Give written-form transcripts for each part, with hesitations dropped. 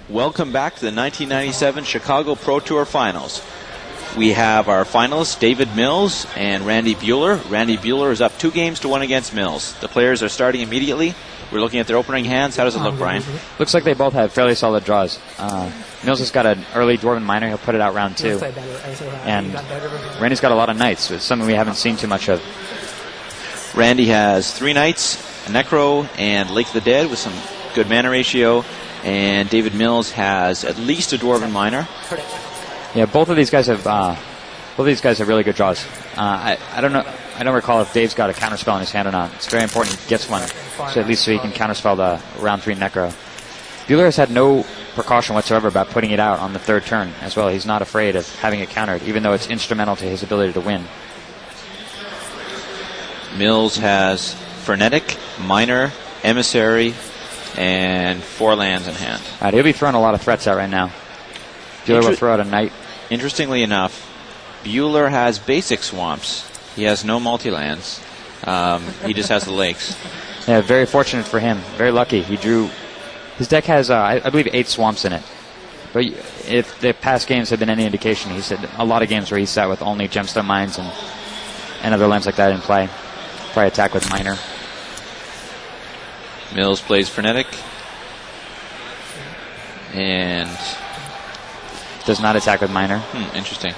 Welcome back to the 1997 Chicago Pro Tour Finals. We have our finalists, David Mills and Randy Buehler. Randy Buehler is up 2-1 against Mills. The players are starting immediately. We're looking at their opening hands. How does it look, Brian? Looks like they both have fairly solid draws. Mills has got an early Dwarven Minor. He'll put it out round 2. And Randy's got a lot of knights. It's something we haven't seen too much of. Randy has 3 knights, a Necro, and Lake of the Dead with some good mana ratio. And David Mills has at least a Dwarven Minor. Yeah, both of these guys have really good draws. I don't know. I don't recall if Dave's got a counterspell in his hand or not. It's very important he gets one, so at least so he can counterspell the round 3 Necro. Buehler has had no precaution whatsoever about putting it out on the 3rd turn as well. He's not afraid of having it countered, even though it's instrumental to his ability to win. Mills has Frenetic, Minor, Emissary, and 4 lands in hand. All right, he'll be throwing a lot of threats out right now. Buehler will throw out a knight. Interestingly enough, Buehler has basic swamps. He has no multi-lands. He just has the lakes. Yeah, very fortunate for him. Very lucky. He drew... His deck has, I believe, 8 swamps in it. But if the past games have been any indication, he's had a lot of games where he sat with only Gemstone Mines and other lands like that in play. Probably attack with Minor. Mills plays Frenetic. And... does not attack with Minor. Interesting.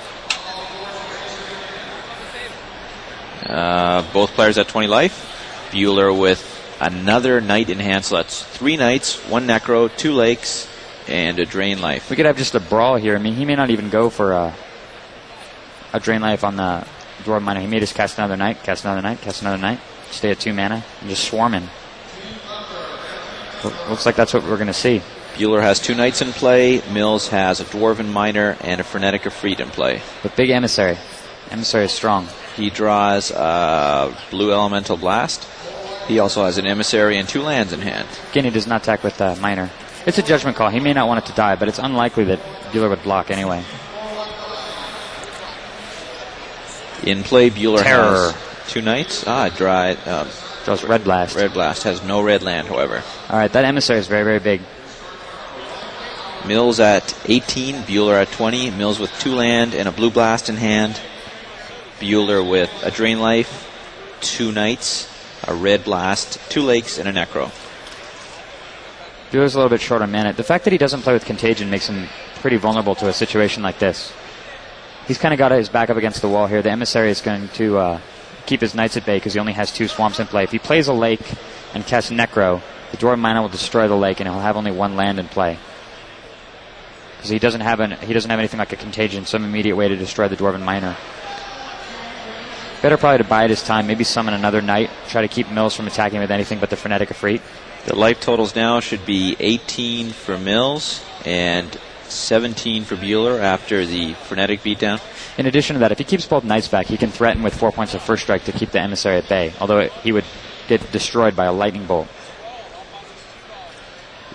Both players at 20 life. Buehler with another knight in hand, so that's 3 knights, 1 Necro, 2 lakes, and a Drain Life. We could have just a brawl here. I mean, he may not even go for a Drain Life on the Dwarven Minor. He may just cast another knight, cast another knight, cast another knight, stay at 2 mana, and just swarm in. Looks like that's what we're going to see. Buehler has 2 knights in play. Mills has a Dwarven Minor and a Frenetic Efreet in play. But big Emissary. Emissary is strong. He draws a Blue Elemental Blast. He also has an Emissary and 2 lands in hand. Again, he does not attack with Minor. It's a judgment call. He may not want it to die, but it's unlikely that Buehler would block anyway. In play, Buehler has 2 knights. Draws Red Blast. Red Blast has no red land, however. All right, that Emissary is very, very big. Mills at 18, Buehler at 20. Mills with 2 land and a Blue Blast in hand. Buehler with a Drain Life, 2 knights, a Red Blast, 2 lakes, and a Necro. Buehler's a little bit short on mana. The fact that he doesn't play with Contagion makes him pretty vulnerable to a situation like this. He's kind of got his back up against the wall here. The Emissary is going to keep his knights at bay because he only has 2 swamps in play. If he plays a lake and casts Necro, the Dwarven Minor will destroy the lake and he'll have only 1 land in play. Because he doesn't have anything like a Contagion, some immediate way to destroy the Dwarven Minor. Better probably to bide his time, maybe summon another knight, try to keep Mills from attacking with anything but the Frenetic Efreet. The life totals now should be 18 for Mills and 17 for Buehler after the Frenetic beatdown. In addition to that, if he keeps both knights back, he can threaten with 4 points of first strike to keep the Emissary at bay, although he would get destroyed by a lightning bolt.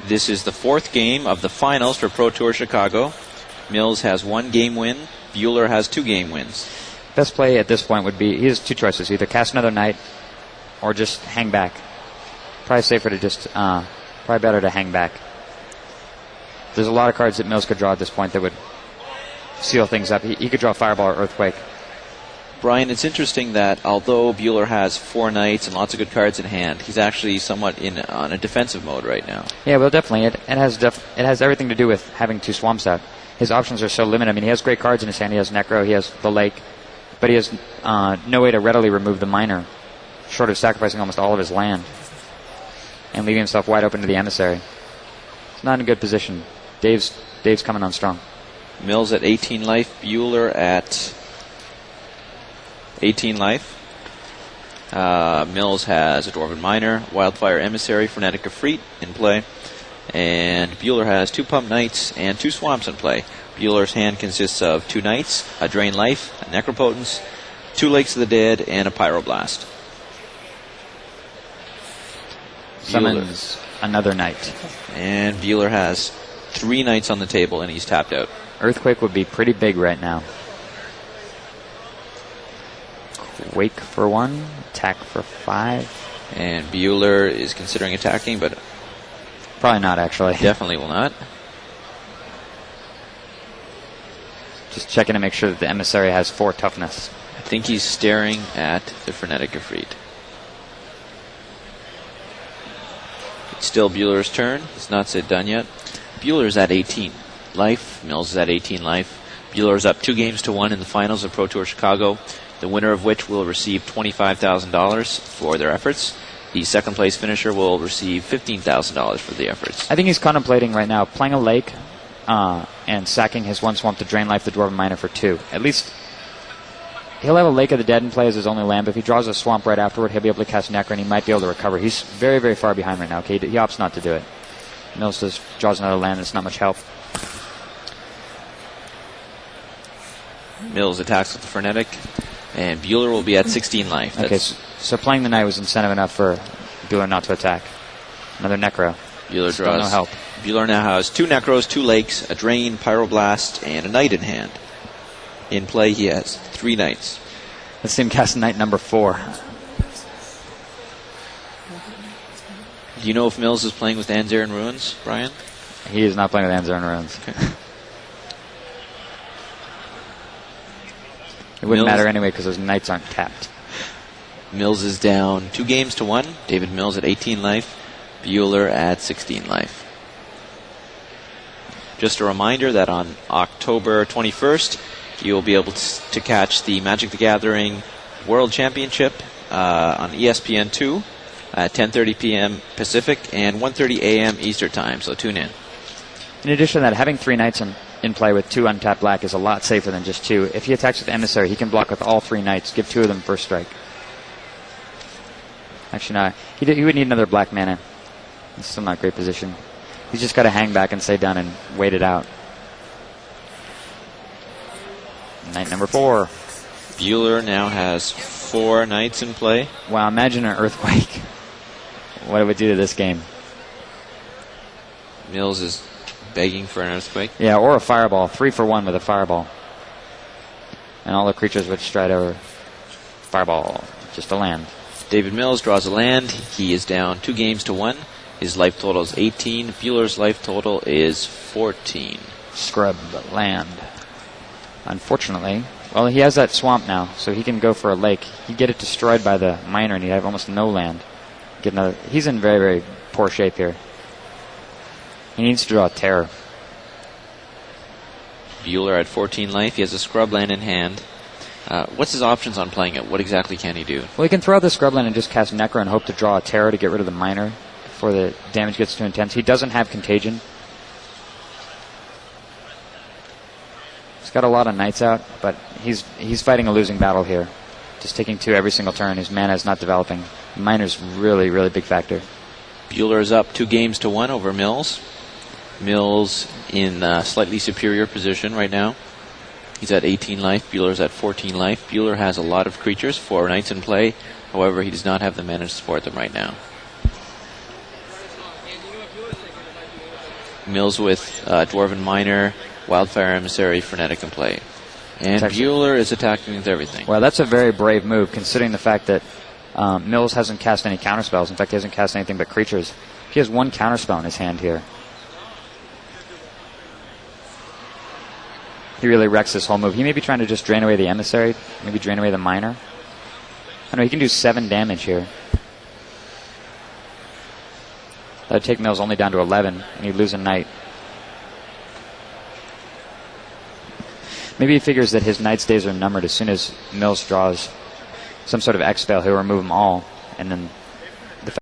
This is the 4th game of the finals for Pro Tour Chicago. Mills has 1 game win. Buehler has 2 game wins. Best play at this point would be, he has 2 choices, either cast another knight or just hang back. Probably safer to just, probably better to hang back. There's a lot of cards that Mills could draw at this point that would seal things up. He could draw Fireball or Earthquake. Brian, it's interesting that although Buehler has 4 knights and lots of good cards in hand, he's actually somewhat on a defensive mode right now. Yeah, well, definitely. It has everything to do with having 2 swamps out. His options are so limited. I mean, he has great cards in his hand. He has Necro, he has the lake, but he has no way to readily remove the Minor, short of sacrificing almost all of his land and leaving himself wide open to the Emissary. It's not in a good position. Dave's coming on strong. Mills at 18 life, Buehler at 18 life. Mills has a Dwarven Minor, Wildfire Emissary, Frenetic Efreet in play, and Buehler has 2 Pump Knights and 2 Swamps in play. Buehler's hand consists of 2 Knights, a Drain Life, a Necropotence, 2 Lakes of the Dead, and a Pyroblast. Summons another knight. And Buehler has 3 knights on the table, and he's tapped out. Earthquake would be pretty big right now. Quake for 1, attack for 5. And Buehler is considering attacking, but probably not, actually. Definitely will not. Just checking to make sure that the emissary has 4 toughness. I think he's staring at the frenetic Efreet. It's still Buehler's turn. He's not said done yet. Buehler's at 18 life. Mills is at 18 life. Buehler's up 2-1 in the finals of Pro Tour Chicago, the winner of which will receive $25,000 for their efforts. The second place finisher will receive $15,000 for the efforts. I think he's contemplating right now playing a lake and sacking his 1 swamp to drain life the Dwarven Miner for 2. At least he'll have a Lake of the Dead in play as his only land, but if he draws a swamp right afterward, he'll be able to cast Necro and he might be able to recover. He's very, very far behind right now. Okay, he opts not to do it. Mills just draws another land, and it's not much help. Mills attacks with the frenetic, and Buehler will be at 16 life. Okay, so playing the knight was incentive enough for Buehler not to attack. Another Necro. Buehler Still draws. no help. Buehler now has 2 Necros, 2 Lakes, a Drain, Pyroblast, and a Knight in hand. In play, he has 3 Knights. Let's see him cast Knight number 4. Do you know if Mills is playing with Anzaren Ruins, Brian? He is not playing with Anzaren Ruins. It wouldn't matter anyway because those Knights aren't tapped. Mills is down 2-1. David Mills at 18 life. Buehler at 16 life. Just a reminder that on October 21st, you will be able to catch the Magic the Gathering World Championship on ESPN2 at 10:30 p.m. Pacific and 1:30 a.m. Eastern Time, so tune in. In addition to that, having 3 Knights in play with 2 untapped black is a lot safer than just 2. If he attacks with Emissary, he can block with all 3 Knights, give 2 of them first strike. Actually, no. He would need another black mana. It's still not a great position. He's just got to hang back and stay down and wait it out. Knight number 4. Buehler now has 4 Knights in play. Wow, imagine an Earthquake. What it would do to this game. Mills is begging for an Earthquake. Yeah, or a Fireball. 3 for 1 with a Fireball. And all the creatures would stride over. Fireball. Just a land. David Mills draws a land. He is down 2-1. His life total is 18. Buehler's life total is 14. Scrub land. Unfortunately, well, he has that swamp now, so he can go for a lake. He'd get it destroyed by the miner, and he'd have almost no land. Get another. He's in very, very poor shape here. He needs to draw a terror. Buehler at 14 life. He has a scrub land in hand. What's his options on playing it? What exactly can he do? Well, he can throw out the scrub land and just cast Necro and hope to draw a terror to get rid of the miner before the damage gets too intense. He doesn't have Contagion. He's got a lot of Knights out, but he's fighting a losing battle here. Just taking 2 every single turn. His mana is not developing. The miner's really, really big factor. Buehler is up 2-1 over Mills. Mills in a slightly superior position right now. He's at 18 life. Buehler's at 14 life. Buehler has a lot of creatures, 4 Knights in play. However, he does not have the mana to support them right now. Mills with Dwarven Miner, Wildfire Emissary, Frenetic in play. And Buehler is attacking with everything. Well, that's a very brave move, considering the fact that Mills hasn't cast any counterspells. In fact, he hasn't cast anything but creatures. He has 1 counterspell in his hand here. He really wrecks this whole move. He may be trying to just drain away the Emissary, maybe drain away the Miner. I know he can do 7 damage here. That would take Mills only down to 11, and he'd lose a Knight. Maybe he figures that his Knight's days are numbered. As soon as Mills draws some sort of X-Spell, he'll remove them all, and then